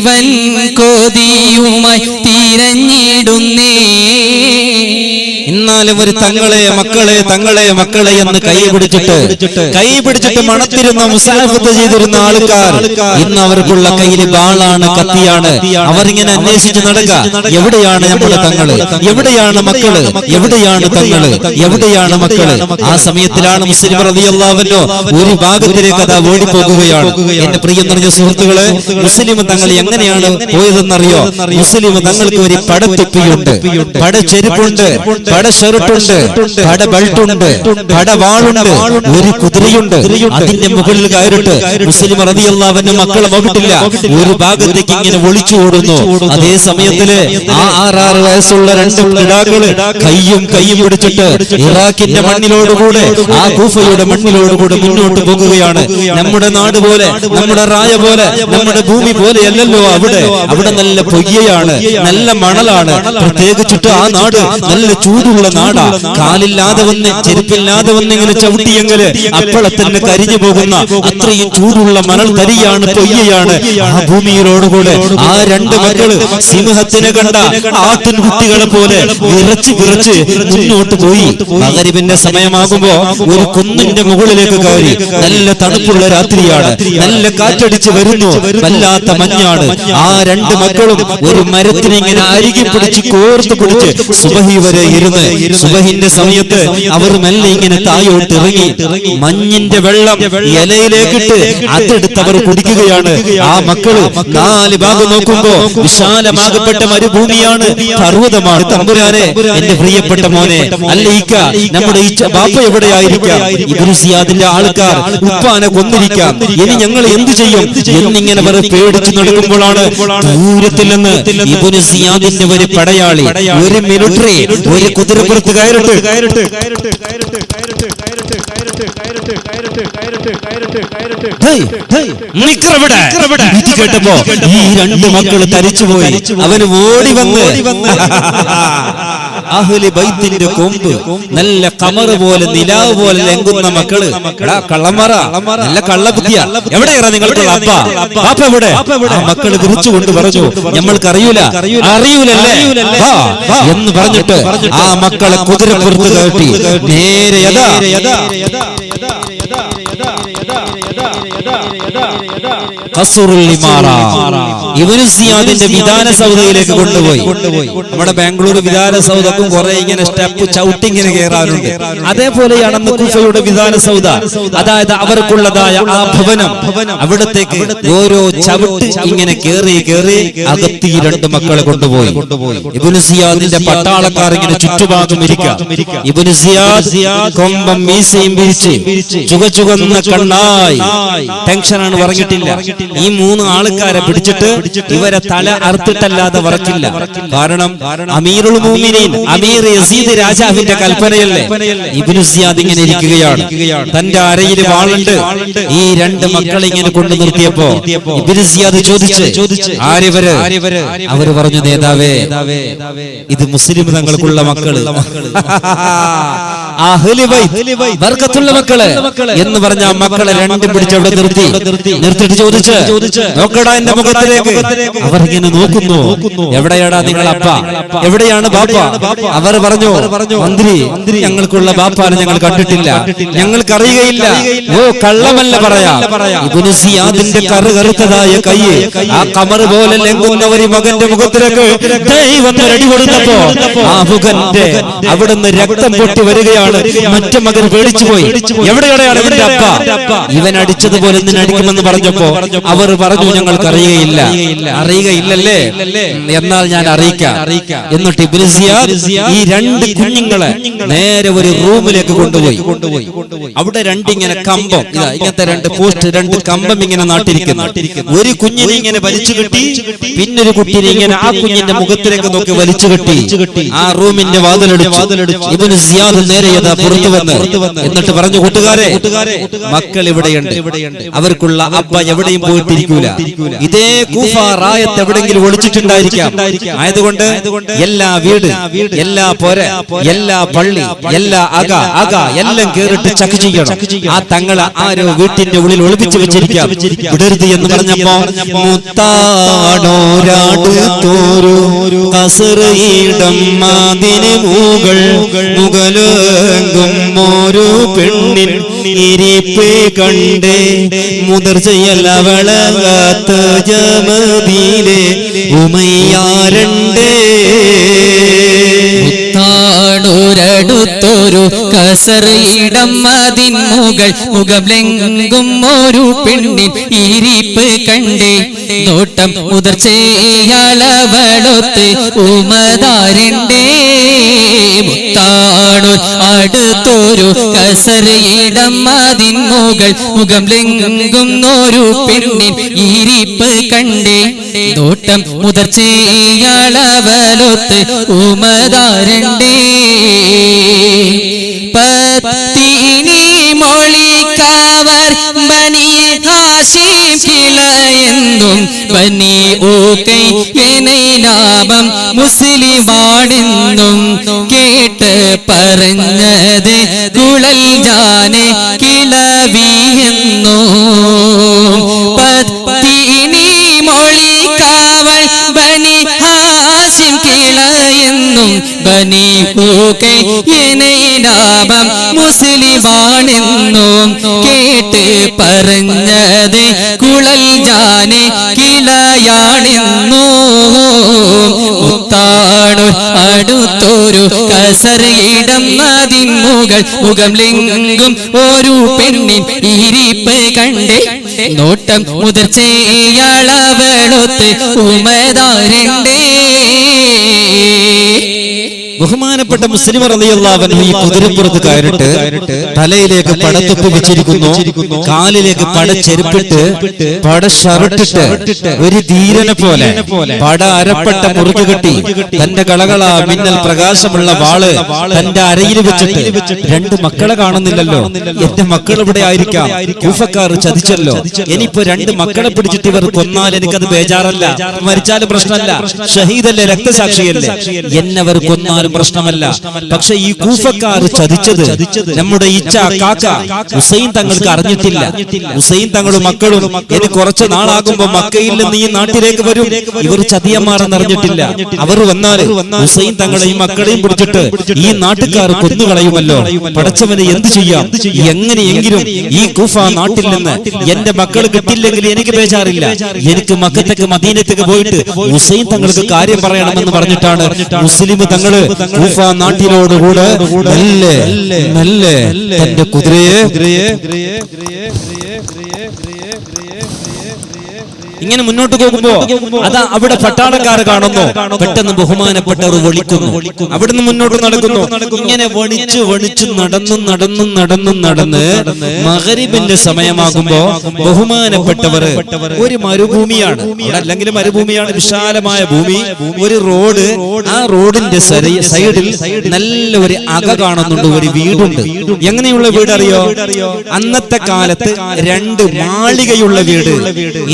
ഇവൻ കോതിയുമായി തിരഞ്ഞിടുന്നേ. എന്നാലും ഒരു തങ്ങളെ മക്കളെ എന്ന് കൈ പിടിച്ചിട്ട് മണത്തിരുന്ന മുസാഫത്ത് ചെയ്തിരുന്ന ആൾക്കാർ ഇന്ന് അവർക്കുള്ള കയ്യിൽ ബാളാണ്, കത്തിയാണ്. അവരിങ്ങനെ അന്വേഷിച്ച് നടക്കുക, എവിടെയാണ് നമ്മുടെ തങ്ങള്, എവിടെയാണ് മക്കള്, എവിടെയാണ് തങ്ങള്, എവിടെയാണ് മക്കള്. ആ സമയത്തിലാണ് മുസ്ലിം റളിയല്ലാഹു അൻഹു ഒരു ഭാഗത്തിലേക്ക് അതാ ഓടിപ്പോകുകയാണ്. എന്റെ പ്രിയം നിറഞ്ഞ സുഹൃത്തുക്കളെ, മുസ്ലിം തങ്ങൾ എങ്ങനെയാണ് പോയതെന്നറിയോ? മുസ്ലിം തങ്ങൾക്ക് ഒരു പടത്തൊപ്പിയുണ്ട്, പടച്ചെരുപ്പുണ്ട്, പടഷർട്ടുണ്ട്, പടബെൽറ്റുണ്ട്, പടവാളുണ്ട്, ഒരു കുതിരയുണ്ട്. അതിന്റെ മുകളിൽ കയറിട്ട് മുസ്ലിം റളിയല്ലാഹു അൻഹു മക്കളെ നോക്കിട്ടില്ല, ഒരു ഭാഗത്തേക്ക് ഇങ്ങനെ ഒളിച്ചു ഓടുന്നു. അതേ സമയത്തില് ആ 6 വയസ്സുള്ള 2 പിടാക്കള് കയ്യും പിടിച്ചിട്ട് ഇറാഖിന്റെ മണ്ണിലോടുകൂടെ, ആ കൂഫയുടെ മണ്ണിലോടുകൂടെ മുന്നോട്ട് പോകുകയാണ്. നമ്മുടെ നാട് പോലെ, നമ്മുടെ റായ പോലെ, നമ്മുടെ ഭൂമി പോലെ അല്ലല്ലോ അവിടെ നല്ല പൊയ്യയാണ്, നല്ല മണലാണ്. പ്രത്യേകിച്ചിട്ട് ആ നാട് നല്ല ചൂടുള്ള നാടാ. കാലില്ലാതെ വന്ന്, ചെരുപ്പില്ലാതെ വന്ന് ഇങ്ങനെ ചവിട്ടിയെങ്കില് അപ്പോഴെ തന്നെ കരിഞ്ഞു പോകുന്ന അത്രയും ചൂടുള്ള മണൽ തരിയാണ്, പൊയ്യയാണ്. ആ ഭൂമിയിലോടുകൂടെ ആ 2 മക്കള് സിംഹത്തിനെ കണ്ട ആട്ടിൻകുട്ടികളെ പോലെ വിറച്ച് മുന്നോട്ട് പോയി. മഗ്‌രിബിന്റെ സമയമാകുമ്പോ ഒരു കുന്നിന്റെ മുകളിലേക്ക് കയറി. നല്ല തണുപ്പുള്ള രാത്രിയാണ്, നല്ല കാറ്റടിച്ച് വരുന്നു, വല്ലാത്ത മഞ്ഞാണ്. ആ 2 മക്കളും ഒരു മരത്തിനെ ഇങ്ങനെ അരികി പിടിച്ച് കോർത്ത് പിടിച്ച് സുബഹി വരെ ഇരുന്ന്, സുബഹിന്റെ സമയത്ത് അവർ മെല്ലെ ഇങ്ങനെ തായോട്ട് ഇറങ്ങി മഞ്ഞിന്റെ വെള്ളം ഇലയിലേക്കിട്ട് അതെടുത്ത് അവർ കുടിക്കുകയാണ്. ആ മക്കള് 4 ഭാഗം നോക്കുമ്പോ വിശാലമാകപ്പെട്ട മരുഭൂമിയാണ്, പർവ്വതമാണ്. തമ്പുരാനെ, എന്റെ പ്രിയപ്പെട്ട മോനെ, അല്ലയിക്ക നമ്മുടെ ഈ ബാപ്പ എവിടെയായിരിക്കാം? ഇബ്നു സിയാദിന്റെ ആൾക്കാർ ഉപ്പാനെ കൊന്നിരിക്കാം, ഇനി ഞങ്ങൾ എന്ത് ചെയ്യും എന്നിങ്ങനെ അവർ പേടിച്ചു നടക്കുമ്പോഴാണ് ദൂരത്തിൽ നിന്ന് ഇബ്നു സിയാദിന്റെ ഒരു പടയാളി, ഒരു മിലിറ്ററി, ഒരു കുതിരപ്പുറത്ത് കയറിട്ട് കേട്ടപ്പോ ഈ 2 മക്കള് തരിച്ചുപോയി. അവന് ഓടി വന്ന് അഹ്ലി ബൈത്തിന്റെ കൊമ്പ് നല്ല കമറ് പോലെ, നിലാവ് പോലെ ലംഘുന്ന മക്കള്. കള്ളന്മാറ, നല്ല കള്ളബുദ്ധിയാ. എവിടെയാണ് നിങ്ങളുടെ അപ്പ? അപ്പ എവിടെ? ആ മക്കള് വിളിച്ചുകൊണ്ട് പറഞ്ഞു, നമ്മൾക്കറിയൂല, അറിയൂലല്ലേ എന്ന് പറഞ്ഞിട്ട് ആ മക്കളെ കുതിരപ്പുറത്ത് കയറ്റി നേരെ ഇബ്നു സിയാദിന്റെ വിധാന സൗദയിലേക്ക് കൊണ്ടുപോയി. നമ്മുടെ ബാംഗ്ലൂർ വിധാന സൗദക്കും കുറെ ഇങ്ങനെ സ്റ്റെപ്പ് ചവിട്ടി ഇങ്ങനെ കയറാറുണ്ട്. അതേപോലെയാണ് കൂഫയുടെ വിധാന സൗദ. അതായത് അവർക്കുള്ളതായ ആ ഭവനം, അവിടത്തേക്ക് ഓരോ ചവിട്ട് ഇങ്ങനെ കേറി അകത്തി 2 മക്കളെ കൊണ്ടുപോയി. ഇബ്നു സിയാദിന്റെ പട്ടാളക്കാർ ഇങ്ങനെ ചുറ്റുഭാഗം ഇരിക്കാം. ഇബ്നു സിയാദ് കൊമ്പം മീസയും പിരിച്ച് ചുകന്ന കണ്ണായി ടെൻഷനാണ്, പറഞ്ഞിട്ടില്ല. ഈ 3 ആൾക്കാരെ പിടിച്ചിട്ട് ഇവരെ തല അറുത്തിട്ടല്ലാതെ വറക്കില്ല. കാരണം അമീറുൽ മുഅ്മിനീൻ, അമീർ യസീദ് രാജാവിന്റെ കൽപ്പനയല്ലേ. ഇബ്നു സിയാദ് ഇങ്ങനെ ഇരിക്കുകയാണ്, തന്റെ അരയിൽ വാളുണ്ട്. ഈ 2 മക്കളെ ഇങ്ങനെ കൊണ്ടു നിർത്തിയപ്പോ ഇബ്നു സിയാദ് ചോദിച്ച്, ആരിവര്? അവര് പറഞ്ഞു, നേതാവേ, ഇത് മുസ്ലിം തങ്ങൾക്കുള്ള മക്കള്, ബർക്കത്തുള്ള മക്കള് എന്ന് പറഞ്ഞ ആ മക്കളെ 2 പിടിച്ചവിടെ നിർത്തിയിട്ട് ചോദിച്ച്, നോക്കടാ എന്റെ മുഖത്തിലേക്ക്. അവർ ഇങ്ങനെ നോക്കുന്നു, എവിടെയാടാ നിങ്ങൾ അപ്പ, എവിടെയാണ് ബാപ്പ? അവർ പറഞ്ഞു, മന്ത്രി, ഞങ്ങൾക്കുള്ള ബാപ്പാനെ ഞങ്ങൾ കണ്ടിട്ടില്ല, ഞങ്ങൾക്കറിയുകയില്ല. ഓ, കള്ളമല്ല പറയാ. ഇബ്നു സിയാദിന്റെ കറുകറുത്തതായ കൈ ആ കമറ് പോലെ ലംഘുന്ന ഒരു മകന്റെ മുഖത്തിലേക്ക് ദൈവം അടി കൊടുത്തപ്പോ ആ മുഖന്റെ അവിടുന്ന് രക്തം പൊട്ടി വരികയാണ്. മറ്റു മകൻ പേടിച്ചു പോയി, എവിടെയാണ് ഇവന്റെ അപ്പ? ഇവൻ അടിച്ചതുപോലെ അടിക്കുമെന്ന് പറഞ്ഞപ്പോ അവർ പറഞ്ഞു, ഞങ്ങൾക്ക് അറിയുകയില്ലല്ലേ, എന്നാൽ ഞാൻ അറിയിക്കാം. എന്നിട്ട് ഇബ്നു സിയാദ് ഈ 2 കുഞ്ഞുങ്ങളെ നേരെ ഒരു റൂമിലേക്ക് കൊണ്ടുപോയി. അവിടെ 2 ഇങ്ങനെ കമ്പം, ഇങ്ങനത്തെ 2 പോസ്റ്റ്, 2 കമ്പം ഇങ്ങനെ നാട്ടിരിക്കുന്നു. ഒരു കുഞ്ഞിനെ ഇങ്ങനെ വലിച്ചു കെട്ടി, പിന്നൊരു കുട്ടിനെ ഇങ്ങനെ ആ കുഞ്ഞിന്റെ മുഖത്തിലേക്ക് നോക്കി വലിച്ചു കെട്ടി ആ റൂമിന്റെ വാതിലടിച്ചു. ഇബ്നു സിയാദ് നേരെ പുറത്തു വന്ന് എന്നിട്ട് പറഞ്ഞു, കൂട്ടുകാരെ, മക്കൾ ഇവിടെയുണ്ട്, അവർക്കുള്ള അബ്ബ എവിടെയും പോയിട്ടിരിക്കൂല. ഇതേ കൂഫ റായത്ത് എവിടെങ്കിലും ഒളിച്ചിട്ടുണ്ടായിരിക്കാം. ആയതുകൊണ്ട് എല്ലാ വീട്, എല്ലാ പൊര, എല്ലാ പള്ളി, എല്ലാ അക എല്ലാം കേറിട്ട് ചക്ക് ചെയ്യണം. ആ തങ്ങളെ ആരോ വീട്ടിന്റെ ഉള്ളിൽ ഒളിപ്പിച്ചു വെച്ചിരിക്കാം. വിടരുത് എന്ന് പറഞ്ഞപ്പോ മുത്താടോരാടുത്തോരു കസറയിടം അതിന് മുകളെങ്കും ഒരു പെണ്ണിൻ ഇരിപ്പ് കണ്ട് മുതിർച്ചയല്ലവളകാത്ത ജമദീലെ ഉമയ്യാരണ്ടേ. ൊരടുത്തൊരു കസറയിടം അതിൻ മുകളെങ്കും ഒരു പെണ്ണിൻ ഇരിപ്പ് കണ്ടേ നോട്ടം മുതിർച്ചയാളവളൊത്ത് ഉമദാരണ്ടേ. മുത്താണൂർ അടുത്തൊരു കസറയിടം അതിൻ മുകളെങ്കും ഒരു പെണ്ണിൻ ഇരിപ്പ് കണ്ടേ നോട്ടം മുതിർച്ചയാളവളൊത്ത് ഉമദാരണ്ടേ. പത്തിനി മൊളിക്കവർ ബനി ഹാശിം കിളയെന്നും ബനി ഊക്കൈ ലാഭം മുസ്ലിമാണെന്നും കേട്ട് പറഞ്ഞത് കുഴൽ ജാനെ കിളവിയെന്നോ. പത്തിനി മൊളിക്കവൾ ബനി ഹാശിം കിളയെന്നും ബനി ഊക്കൈ ലാഭം മുസ്ലിമാണെന്നും കേട്ട് പറഞ്ഞത് കുഴൽ ജാനെ കിളയാണെന്നോ. മുത്താണൂർ അടുത്തൊരു കസറയിടം അതിൻ മുകളെങ്കും ഒരു പെണ്ണിൻ ഇരിപ്പ് കണ്ടേ നോട്ടം മുതിർച്ചയാളവളൊത്ത് ഉമദാരണ്ടേ. ബഹുമാനപ്പെട്ട മുസ്ലിം റളിയല്ലാഹു അൻഹു ഈ കുതിരപ്പുറത്ത് കയറിട്ട് തലയിലേക്ക് പടത്തൊപ്പി വെച്ചിരിക്കുന്നു, കാലിലേക്ക് പടച്ചെരുപ്പിട്ട് പടഷർട്ടിട്ട് ഒരു ധീരനെ പോലെ പട അരപ്പട്ട മുറുകെ കെട്ടി തന്റെ കളകള മിന്നൽ പ്രകാശമുള്ള വാള് തന്റെ അരയിൽ വെച്ചിട്ട് രണ്ട് മക്കളെ കാണുന്നില്ലല്ലോ, എന്റെ മക്കൾ ഇവിടെ ആയിരിക്കാം, കൂഫക്കാർ ചതിച്ചല്ലോ, ഇനിയിപ്പോ രണ്ട് മക്കളെ പിടിച്ചിട്ട് ഇവർ കൊന്നാൽ എനിക്കത് ബേജാറല്ല, മരിച്ചാലും പ്രശ്നമല്ല, ഷഹീദല്ലേ, രക്തസാക്ഷിയല്ലേ, എന്നവർ കൊന്നാലും പ്രശ്നമല്ല. പക്ഷെ ഈ കൂഫക്കാർ ചതിച്ചത് നമ്മുടെ ഇച്ച കാക്ക ഹുസൈൻ തങ്ങൾക്ക് അറിഞ്ഞിട്ടില്ല. ഹുസൈൻ തങ്ങളും മക്കളും ഇനി കുറച്ച് നാളാകുമ്പോ മക്കയിൽ നിന്ന് ഈ നാട്ടിലേക്ക് വരും, ഇവർ ചതിയന്മാരെന്ന് അറിഞ്ഞിട്ടില്ല. അവർ വന്നാൽ ഹുസൈൻ തങ്ങളെയും മക്കളെയും പിടിച്ചിട്ട് ഈ നാട്ടുകാർ കൊന്നുകളയുമല്ലോ. പടച്ചവന് എന്ത് ചെയ്യാം, എങ്ങനെയെങ്കിലും ഈ കൂഫ നാട്ടിൽ നിന്ന് എന്റെ മക്കൾ കിട്ടില്ലെങ്കിൽ എനിക്ക് ബേജാറില്ല, എനിക്ക് മക്കത്തേക്ക് മദീനത്തേക്ക് പോയിട്ട് ഹുസൈൻ തങ്ങൾക്ക് കാര്യം പറയണമെന്ന് പറഞ്ഞിട്ടാണ് മുസ്ലിം തങ്ങള് കൂഫ നാട്ടിനോടുകൂടെ നല്ല തന്റെ കുതിരയെ ഇങ്ങനെ മുന്നോട്ട് പോകുമ്പോ അതാ അവിടെ പട്ടാളക്കാർ കാണുന്നു. പെട്ടെന്ന് ബഹുമാനപ്പെട്ടവർ വിളിക്കുന്നു, അവിടുന്ന് മുന്നോട്ട് നടക്കുന്നു. ഇങ്ങനെ വണിച്ച് നടന്ന് മഗ്രിബിന്റെ സമയമാകുമ്പോ ബഹുമാനപ്പെട്ടവർ ഒരു മരുഭൂമിയാണ്, അല്ലെങ്കിൽ മരുഭൂമിയാണ്, വിശാലമായ ഭൂമി, ഒരു റോഡ്, ആ റോഡിന്റെ സൈഡിൽ നല്ല ഒരു അക കാണുന്നുണ്ട്, ഒരു വീടുണ്ട്. എങ്ങനെയുള്ള വീട് അറിയോ? അന്നത്തെ കാലത്ത് രണ്ട് മാളികയുള്ള വീട്,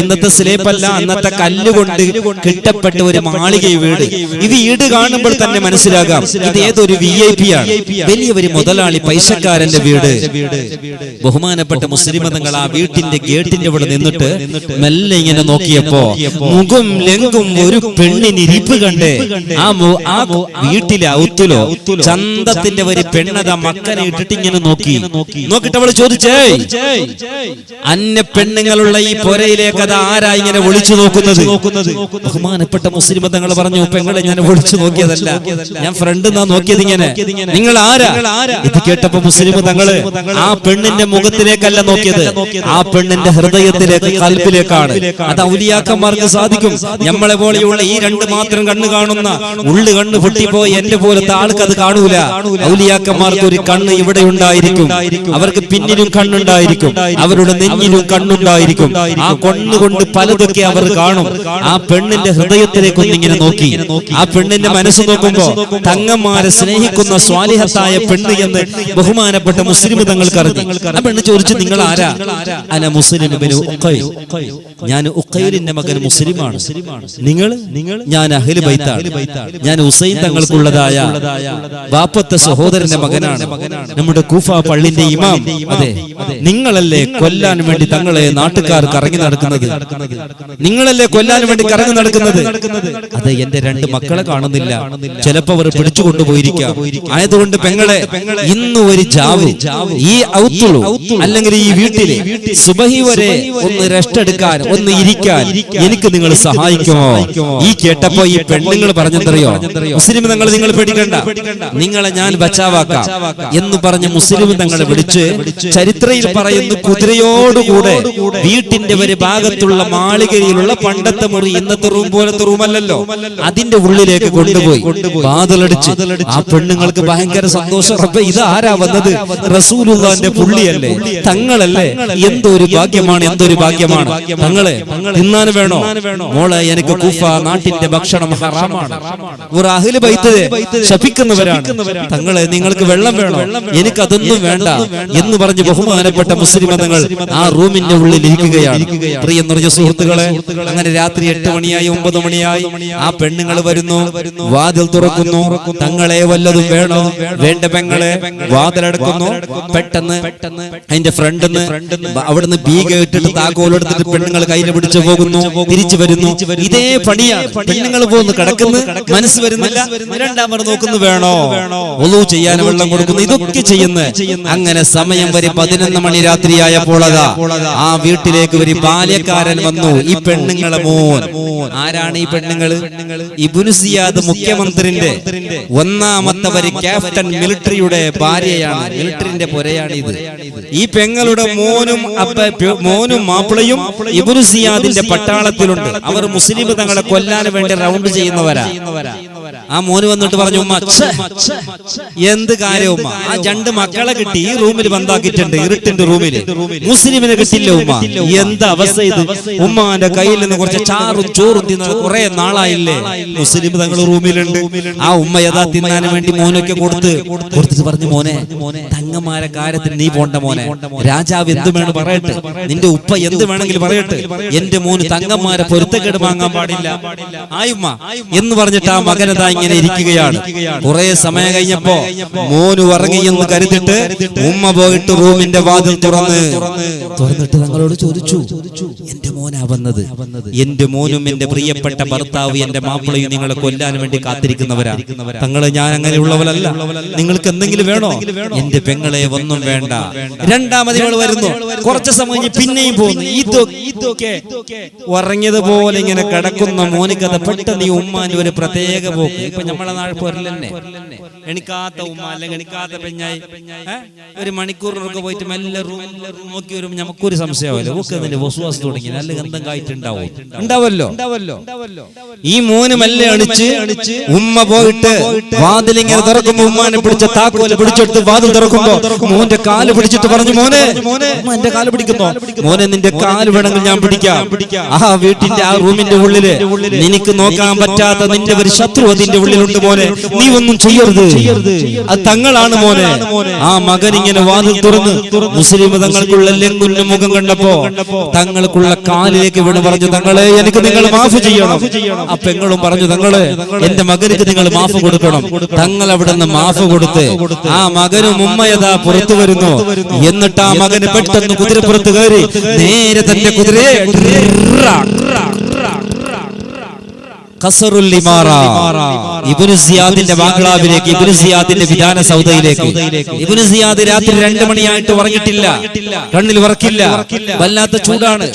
ഇന്നത്തെ സ്ലേപ്പല്ല, അന്നത്തെ കല്ലുകൊണ്ട് കിട്ടപ്പെട്ട ഒരു മാളിക വീട്. ഈ വീട് കാണുമ്പോൾ തന്നെ മനസ്സിലാകാം ഇത് ഏതൊരു VIP ആണ്, വലിയ ഒരു മുതലാളി പൈസക്കാരന്റെ വീട്. ബഹുമാനപ്പെട്ട മുസ്ലിം തങ്ങൾ ആ വീട്ടിന്റെ ഗേറ്റിന്റെ ഇവിടെ നിന്നിട്ട് മെല്ലെ ഇങ്ങനെ നോക്കിയപ്പോ മുഖം ലെങ്കും ഒരു പെണ്ണിന് ഇരിപ്പ് കണ്ടേ. ആ വീട്ടിലെ ഔത്തിലോ ചന്തത്തിന്റെ ഒരു പെണ്ണത മക്കനെ ഇട്ടിട്ട് ഇങ്ങനെ നോക്കിട്ട് അവള് ചോദിച്ചേ, അന്യ പെണ്ണുങ്ങളുള്ള ഈ പൊരയിലേക്ക് അത് ആരാ ഇങ്ങനെ ഒളിച്ചു നോക്കുന്നത്? ബഹുമാനപ്പെട്ട മുസ്ലിം തങ്ങൾ പറഞ്ഞു, പെങ്ങളെ ഞാൻ ഒളിച്ചു നോക്കിയതല്ല, ഞാൻ ഫ്രണ്ട് എന്നാ നോക്കിയത്. ഇങ്ങനെ നിങ്ങൾ ആരാ? ഇത് കേട്ടപ്പോ മുസ്ലിം തങ്ങള് ആ പെണ്ണിന്റെ മുഖത്തിലേക്കല്ല നോക്കിയത്, ആ പെണ്ണിന്റെ ഹൃദയത്തിലേക്ക്, കൽബിലേക്കാണ്. അത് ഔലിയാക്കന്മാർക്ക് സാധിക്കും. നമ്മളെ പോലെയുള്ള ഈ രണ്ട് മാത്രം കണ്ണ് കാണുന്ന, ഉള്ളു കണ്ണ് പൊട്ടിപ്പോയി എന്റെ പോലത്തെ ആൾക്ക് അത് കാണൂല. ഔലിയാക്കന്മാർക്ക് ഒരു കണ്ണ് ഇവിടെ ഉണ്ടായിരിക്കും, അവർക്ക് പിന്നിലും കണ്ണുണ്ടായിരിക്കും, അവരുടെ നെഞ്ഞിലും കണ്ണുണ്ടായിരിക്കും. ആ കണ്ണുകൊണ്ട് പല പലതൊക്കെ അവർ കാണും. ആ പെണ്ണിന്റെ ഹൃദയത്തിലേക്ക് ഒന്നിങ്ങനെ നോക്കി. ആ പെണ്ണിന്റെ മനസ്സ് നോക്കുമ്പോ തങ്ങന്മാരെ സ്നേഹിക്കുന്ന സ്വാലിഹത്തായ പെണ്ണ് എന്ന് ബഹുമാനപ്പെട്ട മുസ്ലിം തങ്ങൾക്ക് അറിഞ്ഞു. ആ പെണ്ണ് ചോദിച്ചു, നിങ്ങൾ ആരാ? അന മുസ്ലിം ഇബ്നു ഉഖൈൽ, ഞാൻ ഉഖൈലിന്റെ മകൻ മുസ്ലിമാണ്. നിങ്ങൾ? ഞാൻ അഹ്ലു ബൈത്താണ്. ഞാൻ ഹുസൈൻ തങ്ങൾക്കുള്ളതായ ബാപ്പത്തെ സഹോദരന്റെ മകനാണ്, നമ്മുടെ കൂഫ പള്ളിന്റെ ഇമാം. അതെ, നിങ്ങളല്ലേ കൊല്ലാൻ വേണ്ടി തങ്ങളെ നാട്ടുകാർ കറങ്ങി നടക്കുന്നത്? നിങ്ങളല്ലേ കൊല്ലാൻ വേണ്ടി കറങ്ങി നടക്കുന്നത്? അതെ, എന്റെ രണ്ട് മക്കളെ കാണുന്നില്ല, ചിലപ്പോ അവർ പിടിച്ചു കൊണ്ടുപോയിരിക്കാം. ആയതുകൊണ്ട് പെങ്ങളെ, ഇന്ന് ഒരു ജാവ് ഈ ഔത്തുള്ളൂ, അല്ലെങ്കിൽ ഈ വീട്ടില് സുബഹി വരെ ഒന്ന് റെസ്റ്റ് എടുക്കാൻ, ഒന്ന് ഇരിക്കാൻ എനിക്ക് നിങ്ങൾ സഹായിക്കുമോ? ഈ കേട്ടപ്പോ ഈ പെണ്ണുങ്ങൾ പറഞ്ഞെന്തറിയോ? മുസ്ലിം തങ്ങൾ, നിങ്ങൾ പേടിക്കണ്ട, നിങ്ങളെ ഞാൻ ബച്ചാവാക്കാം എന്ന് പറഞ്ഞ് മുസ്ലിം തങ്ങളെ വിളിച്ച് ചരിത്രയിൽ പറയുന്ന കുതിരയോടുകൂടെ വീട്ടിന്റെ ഒരു ഭാഗത്തുള്ള മാളികയിലുള്ള പണ്ടത്തെ മുറി, ഇന്നത്തെ റൂം പോലത്തെ റൂമല്ലല്ലോ, അതിന്റെ ഉള്ളിലേക്ക് കൊണ്ടുപോയി വാതിലടിച്ച്. ആ പെണ്ണുങ്ങൾക്ക് ഭയങ്കര സന്തോഷം. റബ്ബേ, ഇത് ആരാ വന്നത്? റസൂലുള്ളാഹിന്റെ പുള്ളിയല്ലേ, തങ്ങളല്ലേ? എന്തൊരു ഭാഗ്യമാണ്, എന്തൊരു ഭാഗ്യമാണ്. തങ്ങളെ തിന്നാൻ വേണോ? മോളെ, എനിക്ക് കൂഫ നാട്ടിന്റെ ഭക്ഷണം ഹറാമാണ്, ഒരു അഹ്ലു ബൈത്ത് ശപിക്കുന്നവരാണ്. തങ്ങളെ, നിങ്ങൾക്ക് വെള്ളം വേണോ? എനിക്ക് അതൊന്നും വേണ്ട എന്ന് പറഞ്ഞ് ബഹുമാനപ്പെട്ട മുസ്ലിം തങ്ങൾ ആ റൂമിന്റെ ഉള്ളിൽ ഇരിക്കുകയാണ്. പ്രിയം നിറഞ്ഞ സുഹൃത്തുക്കളെ, അങ്ങനെ രാത്രി 8 മണിയായി 9 മണിയായി ആ പെണ്ണുങ്ങൾ വരുന്നു, വാതിൽ തുറക്കുന്നു. തങ്ങളെ, വല്ലതും വേണോ? വേണ്ട പെങ്ങളെ. വാതിലടക്കുന്നു. പെട്ടെന്ന് അതിന്റെ ഫ്രണ്ടിന്ന് അവിടുന്ന് ബീഗ ഇട്ടിട്ട് താക്കോലെടുത്തിട്ട് പെണ്ണുങ്ങൾ കയ്യിൽ പിടിച്ചു പോകുന്നു, തിരിച്ചു വരുന്നു. ഇതേ പണിയാണ്. പെണ്ണുങ്ങൾ പോകുന്നു, കിടക്കുന്നു, മനസ്സ് വരുന്നില്ല. രണ്ടാമത് നോക്കുന്നു, വേണോ? ഒളു ചെയ്യാൻ വെള്ളം കൊടുക്കുന്നു. ഇതൊക്കെ ചെയ്യുന്നു. അങ്ങനെ സമയം വരെ 11 മണി രാത്രിയായപ്പോൾ ആ വീട്ടിലേക്ക് ഒരു ബാല്യക്കാരൻ വന്നു. ഈ പെണ്ണുങ്ങളെ മോൻ. ആരാണ് ഈ പെണ്ണുങ്ങള്? ഇബ്നു സിയാദ് മുഖ്യമന്ത്രിന്റെ ഒന്നാമത്തെ ഒരു ക്യാപ്റ്റൻ മിലിറ്ററിയുടെ ഭാര്യയാണ്, മിലിറ്ററിന്റെ പുരയാണ് ഇത്. ഈ പെങ്ങളുടെ മോനും മാപ്പിളയും ഇബ്നു സിയാദിന്റെ പട്ടാളത്തിലുണ്ട്. അവർ മുസ്ലിം തങ്ങളെ കൊല്ലാൻ വേണ്ടി റൗണ്ട് ചെയ്യുന്നവരാ. ആ മോന് വന്നിട്ട് പറഞ്ഞു, ഉമ്മ, എന്ത് കാര്യം ഉമ്മ, ആ 2 മക്കളെ കിട്ടി, ഈ റൂമിൽ ബന്ധാക്കിയിട്ടുണ്ട്, ഇരുട്ടിന്റെ റൂമില്. മുസ്ലിമിനെ കിട്ടില്ല ഉമ്മ. എന്താ അവസ്ഥ ഇത്? ഉമ്മാന്റെ കയ്യിൽ നിന്ന് കുറച്ച് ചാറും ചോറും തിന്നത് കുറെ നാളായില്ലേ? മുസ്ലിം തങ്ങൾ റൂമിലുണ്ട്. ആ ഉമ്മ യഥാ തിന്നാൻ വേണ്ടി മോനൊക്കെ കൊടുത്തിട്ട് പറഞ്ഞു, മോനെ, തങ്ങന്മാരെ കാര്യത്തിന് നീ പോണ്ട മോനെ. രാജാവ് എന്ത് വേണം പറയട്ടെ, നിന്റെ ഉപ്പ എന്ത് വേണമെങ്കിലും പറയട്ടെ, എന്റെ മോന് തങ്ങന്മാരെ പൊരുത്തക്കേട് വാങ്ങാൻ പാടില്ല ആയുമ്മ എന്ന് പറഞ്ഞിട്ട് ആ മകനതാ ഇങ്ങനെ ഇരിക്കുകയാണ്. കുറെ സമയം കഴിഞ്ഞപ്പോ മോന് ഉറങ്ങിയെന്ന് കരുതിട്ട് ഉമ്മ പോയിട്ട് റൂമിന്റെ വാതിൽ തുറന്നിട്ട് തങ്ങളോട് ചോദിച്ചു, എന്റെ മോനാ വന്നത്, എന്റെ മോനും എന്റെ പ്രിയപ്പെട്ട ഭർത്താവ് എന്റെ മാപ്പിളയും നിങ്ങളെ കൊല്ലാൻ വേണ്ടി കാത്തിരിക്കുന്നവരാ. തങ്ങളെ, ഞാൻ അങ്ങനെയുള്ളവരല്ല, നിങ്ങൾക്ക് എന്തെങ്കിലും വേണോ? എന്റെ പെങ്ങളെ, ഒന്നും വേണ്ട. രണ്ടാമത് ഇവൾ വരുന്നു. കുറച്ച് സമയം പിന്നെയും പോകുന്നു. ഇതൊക്കെ ഉറങ്ങിയതുപോലെ ഇങ്ങനെ കിടക്കുന്ന മോനിക്കഥ പെട്ടെന്ന് ഈ ഉമ്മാന്റെ ഒരു പ്രത്യേക പോക്ക്. ഇപ്പൊ നമ്മളെ നാളെ പോരല്ലേ, എണിക്കാത്ത ഉമ്മ അല്ലെങ്കിൽ എണിക്കാത്ത പെഞ്ഞായി ഒരു മണിക്കൂറിനൊക്കെ പോയിട്ട് മെല്ലെ റൂം നോക്കി വരും. നമുക്കൊരു സംശയമാവില്ല, ഒക്കെ അതിന്റെ വസുവാസം തുടങ്ങി നല്ല ഗന്ധം ഉണ്ടാവല്ലോ. ഈ മോന് മെല്ലെ അണിച്ച് ഉമ്മ പോയിട്ട് വാതിലിങ്ങനെ തുറക്കുമ്പോ ഉമ്മാനെ പിടിച്ച താക്കോല് പിടിച്ചെടുത്ത് വാതിൽ തുറക്കുമ്പോ മോന്റെ കാല് പിടിച്ചിട്ട് പറഞ്ഞു, മോനെ, എന്റെ കാല് പിടിക്കുന്നോ? മോനെ, നിന്റെ കാല് വേണമെങ്കിൽ ഞാൻ പിടിക്കാം. ആ വീട്ടിന്റെ ആ റൂമിന്റെ ഉള്ളില് നിനക്ക് നോക്കാൻ പറ്റാത്ത നിന്റെ ഒരു ശത്രു അതിന്റെ ഉള്ളിലുണ്ട് മോനെ, നീ ഒന്നും ചെയ്യരുത്, അത് തങ്ങളാണ് മോനെ. ആ മകൻ ഇങ്ങനെ വാതിൽ തുറന്ന് മുസ്ലിം തങ്ങൾക്കുള്ള ലെങ്കുന്ന മുഖം കണ്ടപ്പോ തങ്ങൾക്കുള്ള കാലിലേക്ക് വീണ് പറഞ്ഞു, തങ്ങളെ, എനിക്ക് നിങ്ങൾ മാഫ് ചെയ്യണം. ആ പെങ്ങളും പറഞ്ഞു, തങ്ങളെ, എന്റെ മകനിക്ക് നിങ്ങൾ മാഫ് കൊടുക്കണം. തങ്ങൾ അവിടെ നിന്ന് മാഫ് കൊടുത്ത് ആ മകനും ഉമ്മയതാ പുറത്തു വരുന്നു. എന്നിട്ട് ആ മകന് പെട്ടെന്ന് കുതിരപ്പുറത്ത് കയറി നേരെ തന്റെ കുതിരയെ ഇബ്നു സിയാദിന്റെ ബാംഗ്ലാവിലേക്ക്, ഇബ്നു സിയാദിന്റെ വിധാന സൗദയിലേക്ക്. ഇബ്നു സിയാദ് രാത്രി 2 മണിയായിട്ട് ഉറങ്ങിയിട്ടില്ല, കണ്ണിൽ ഉറക്കില്ല, വല്ലാത്ത ചൂടാണ്.